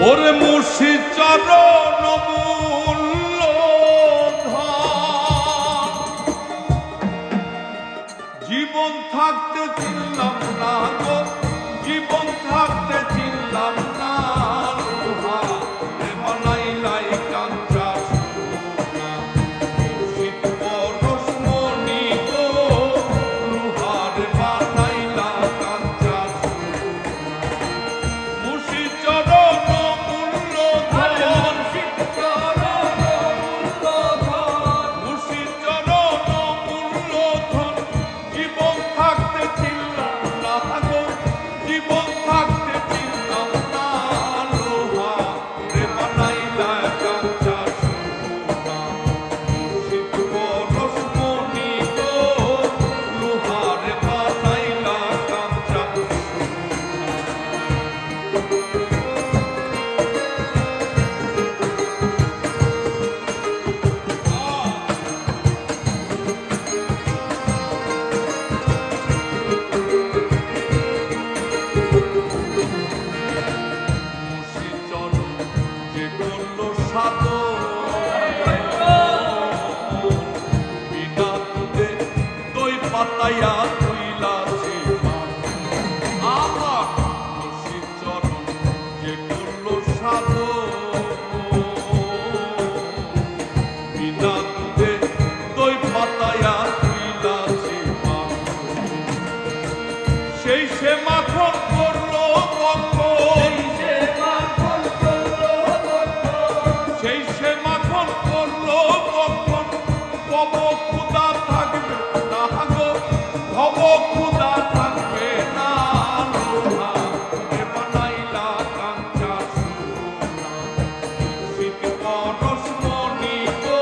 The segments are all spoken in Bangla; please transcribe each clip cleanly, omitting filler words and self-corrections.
ওরে মুর্শিদ চরণ মূল্য ধন, জীবন থাকতে চিনলাম না গো, জীবন থাকতে চিনলাম না লোহা বানাইলাই কাঞ্চা সোনা। মুর্শিদ পরশমণি গো লোহার বানাইলা কাঞ্চা সোনা। মুর্শিদ চরণ মূল্য ধন, মুর্শিদ চরণ মূল্য ধন, জীবন থাকতে চিনলাম না গো, জীবন থাকতে চিনলাম না লোহা রে বানাইলা কাঞ্চা সোনা। মুর্শিদ পরশমণি গো লোহার বানাইলা কাঞ্চা পাতায়া তুইলাছে আমার মুর্শিদ চরণ যে করলো সাধন, বিনা দুধে দই পাতায়া তুইলাছে সেই সে মাখন করলো কখন, সেই সে মাখন করলো কখন, কব খুদা থাকবে না গো, ভব খুদা থাকবে না লোহা রে বানাইলা কাঞ্চা সোনা। মুর্শিদ পরশমণি গো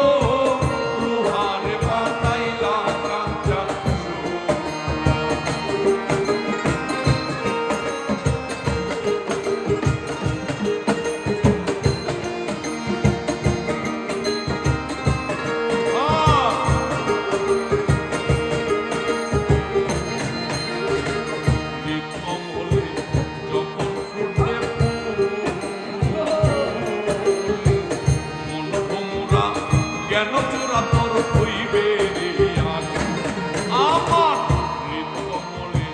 লোহা রে বানাইলা কাঞ্চা কেন চোরা তোর হইবে রে আজ আমার হৃদকমলে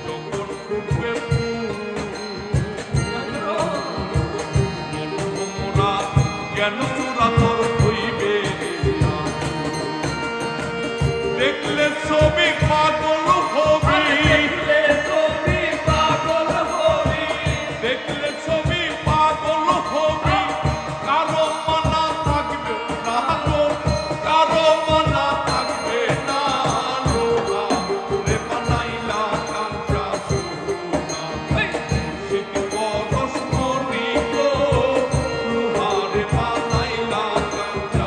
যখন ফুটবে মনভোমরা, কেন চোরা তোর হইবে রে আজ। দেখলে ছবি পাগল হবি, দেখলে ছবি পাগল হবি, কারো মানা থাকবে না গো, কারো মানা থাকবে না লোহা রে বানাইলা কাঞ্চা সোনা। মুর্শিদ পরশমণি গো লোহা রে বানাইলা কাঞ্চা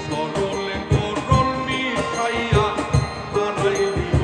সরলে গরল মিশাইয়া হারাইলি